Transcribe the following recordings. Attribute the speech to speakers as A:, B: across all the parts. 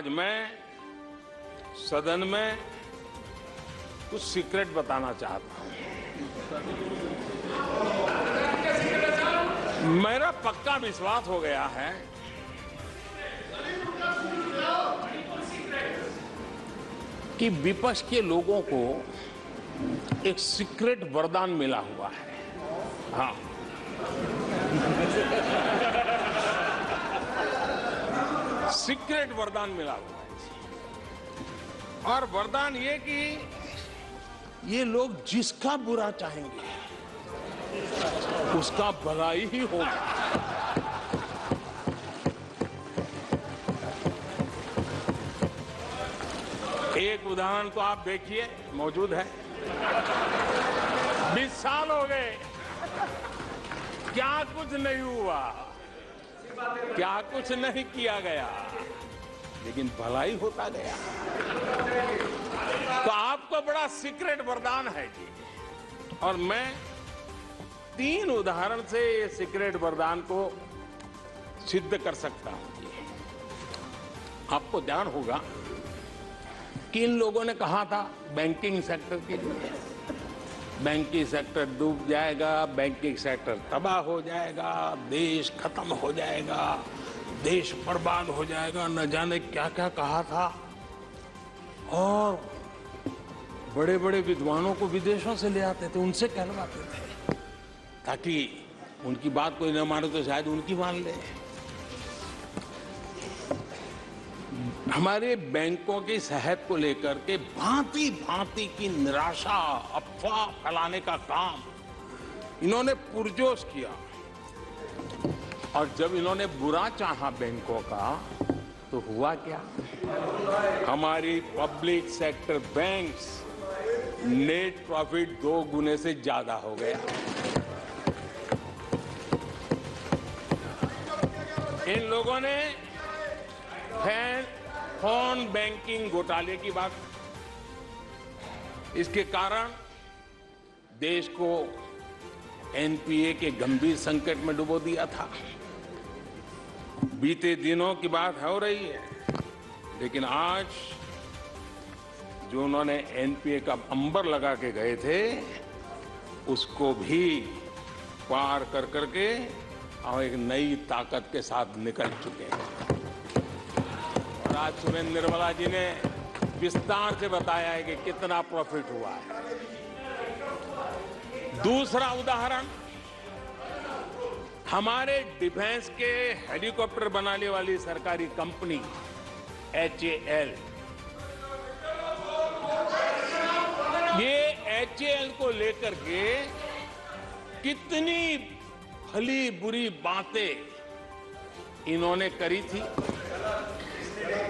A: आज मैं सदन में कुछ सीक्रेट बताना चाहता हूं। मेरा पक्का विश्वास हो गया है कि विपक्ष के लोगों को एक सीक्रेट वरदान मिला हुआ है। हाँ, सीक्रेट वरदान मिला हुआ है और वरदान ये कि ये लोग जिसका बुरा चाहेंगे उसका भलाई ही होगा। एक उदाहरण तो आप देखिए, मौजूद है। 20 साल हो गए, क्या कुछ नहीं हुआ, क्या कुछ नहीं किया गया, लेकिन भलाई होता गया। तो आपको बड़ा सीक्रेट वरदान है जी, और मैं 3 उदाहरण से ये सीक्रेट वरदान को सिद्ध कर सकता हूं जी। आपको ध्यान होगा कि इन लोगों ने कहा था बैंकिंग सेक्टर के लिए, बैंकिंग सेक्टर डूब जाएगा, बैंकिंग सेक्टर तबाह हो जाएगा, देश खत्म हो जाएगा, देश बर्बाद हो जाएगा, न जाने क्या क्या कहा था। और बड़े बड़े विद्वानों को विदेशों से ले आते थे, उनसे कहलवाते थे ताकि उनकी बात कोई न माने तो शायद उनकी मान ले। हमारे बैंकों की सेहत को लेकर के भांति भांति की निराशा, अफवाह फैलाने का काम इन्होंने पुरजोश किया। और जब इन्होंने बुरा चाहा बैंकों का, तो हुआ क्या? हमारी public sector banks net profit 2 गुने से ज्यादा हो गया। इन लोगों ने फोन बैंकिंग घोटाले की बात, इसके कारण देश को एनपीए के गंभीर संकट में डुबो दिया था। बीते दिनों की बात हो रही है, लेकिन आज जो उन्होंने एनपीए का अंबर लगा के गए थे, उसको भी पार कर करके और एक नई ताकत के साथ निकल चुके हैं। और आज सुरेंद्र निर्मला जी ने विस्तार से बताया है कि कितना प्रॉफिट हुआ है। दूसरा उदाहरण, हमारे डिफेंस के हेलीकॉप्टर बनाने वाली सरकारी कंपनी HAL, ये HAL को लेकर के कितनी भली बुरी बातें इन्होंने करी थी।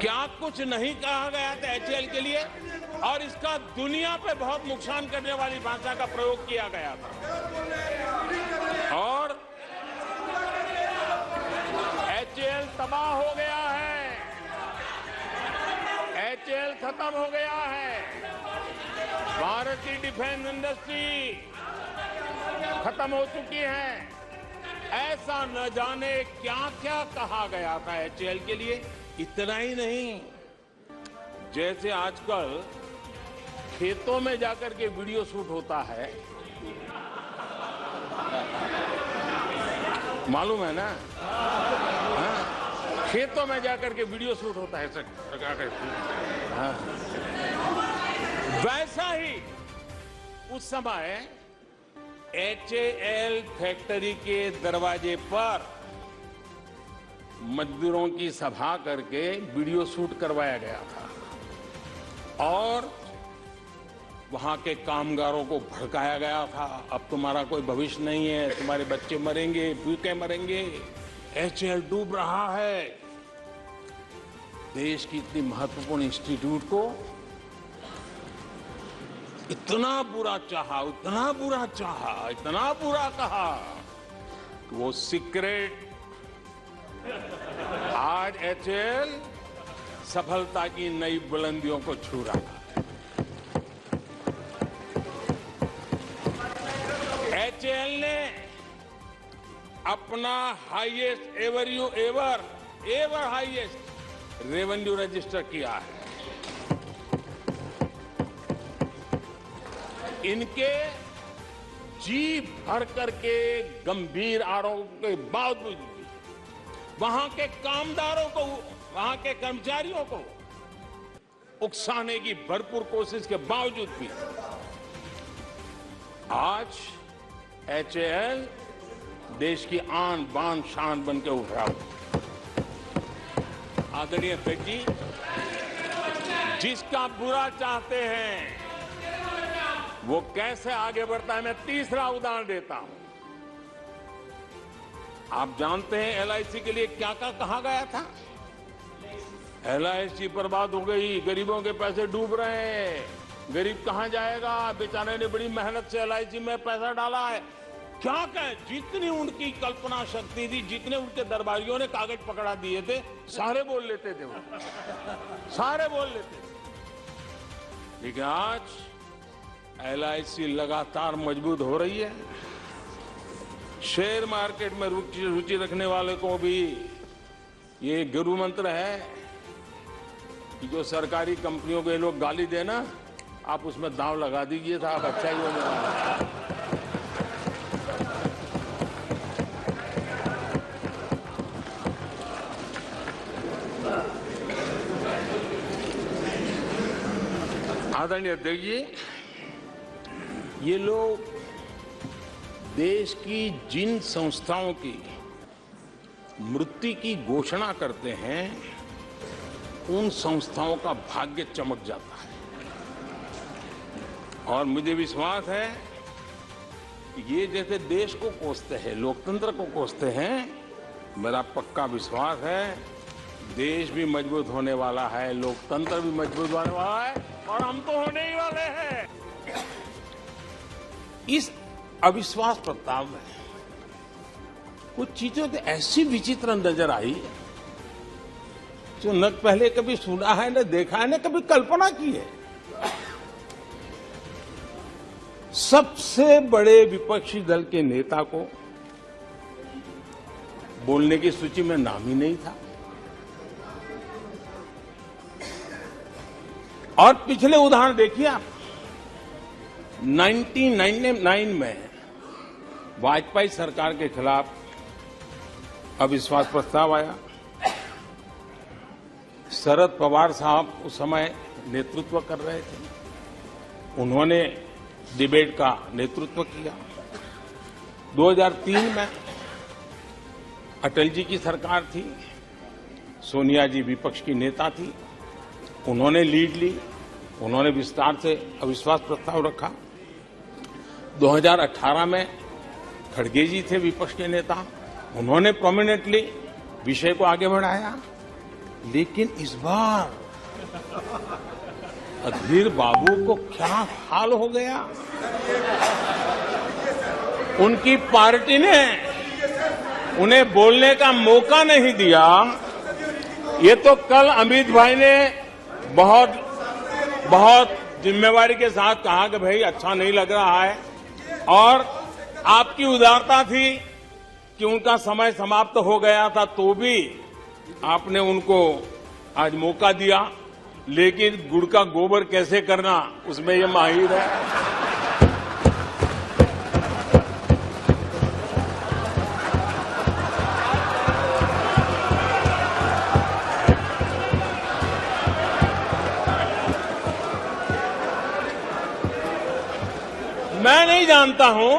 A: क्या कुछ नहीं कहा गया था HAL के लिए, और इसका दुनिया पे बहुत नुकसान करने वाली भाषा का प्रयोग किया गया था। और HAL तबाह हो गया है, HAL खत्म हो गया है, भारत की डिफेंस इंडस्ट्री खत्म हो चुकी है। ऐसा न जाने क्या क्या कहा गया था HAL के लिए। इतना ही नहीं, जैसे आजकल खेतों में जाकर के वीडियो शूट होता है, मालूम है ना? हाँ? खेतों में जाकर के वीडियो शूट होता है, हाँ। वैसा ही उस समय HAL फैक्ट्री के दरवाजे पर मजदूरों की सभा करके वीडियो शूट करवाया गया था और वहां के कामगारों को भड़काया गया था। अब तुम्हारा कोई भविष्य नहीं है, तुम्हारे बच्चे मरेंगे, भूखे मरेंगे, HAL डूब रहा है। देश की इतनी महत्वपूर्ण इंस्टीट्यूट को इतना बुरा चाहा, इतना बुरा चाहा, इतना बुरा कहा कि वो सीक्रेट आज HAL सफलता की नई बुलंदियों को छू रहा है। HAL ने अपना highest ever highest revenue register किया है। इनके जी भर करके गंभीर आरोपों के बावजूद भी वहां के कामदारों को, वहां के कर्मचारियों को उकसाने की भरपूर कोशिश के बावजूद भी आज एचएएल देश की आन बान शान बन के उभरा। आदरणीय अध्यक्ष जी, जिसका बुरा चाहते हैं वो कैसे आगे बढ़ता है, मैं तीसरा उदाहरण देता हूं। आप जानते हैं एलआईसी के लिए क्या क्या कहा गया था? एलआईसी बर्बाद हो गई, गरीबों के पैसे डूब रहे हैं, गरीब कहां जाएगा, बेचारे ने बड़ी मेहनत से एलआईसी में पैसा डाला है। क्या कहें, जितनी उनकी कल्पना शक्ति थी, जितने उनके दरबारियों ने कागज पकड़ा दिए थे, सारे बोल लेते थे वो, सारे बोल लेते थे। लेकिन आज एलआईसी लगातार मजबूत हो रही है। शेयर मार्केट में रुचि रखने वाले को भी ये गुरु मंत्र है कि जो सरकारी कंपनियों के लोग गाली देना, आप उसमें दांव लगा दीजिए, साहब अच्छा ही होने वाला है। आदरणीय अध्यक्ष जी, ये लोग देश की जिन संस्थाओं की मृत्यु की घोषणा करते हैं, उन संस्थाओं का भाग्य चमक जाता है। और मुझे विश्वास है कि ये जैसे देश को कोसते हैं, लोकतंत्र को कोसते हैं, मेरा पक्का विश्वास है देश भी मजबूत होने वाला है, लोकतंत्र भी मजबूत होने वाला है, और हम तो होने ही वाले हैं। इस अविश्वास प्रस्ताव में कुछ चीजें तो ऐसी विचित्र नजर आई जो न पहले कभी सुना है, न देखा है, न कभी कल्पना की है। सबसे बड़े विपक्षी दल के नेता को बोलने की सूची में नाम ही नहीं था। और पिछले उदाहरण देखिए आप, 1999 में वाजपेयी सरकार के खिलाफ अविश्वास प्रस्ताव आया। शरद पवार साहब उस समय नेतृत्व कर रहे थे, उन्होंने डिबेट का नेतृत्व किया। 2003 में अटल जी की सरकार थी, सोनिया जी विपक्ष की नेता थी, उन्होंने लीड ली, उन्होंने विस्तार से अविश्वास प्रस्ताव रखा। 2018 में खड़गे जी थे विपक्ष के नेता, उन्होंने प्रोमिनेंटली विषय को आगे बढ़ाया। लेकिन इस बार अधीर बाबू को क्या हाल हो गया, उनकी पार्टी ने उन्हें बोलने का मौका नहीं दिया। ये तो कल अमित भाई ने बहुत जिम्मेवारी के साथ कहा कि भाई अच्छा नहीं लग रहा है, और आपकी उदारता थी कि उनका समय समाप्त हो गया था, तो भी आपने उनको आज मौका दिया। लेकिन गुड़ का गोबर कैसे करना, उसमें ये माहिर है। मैं नहीं जानता हूं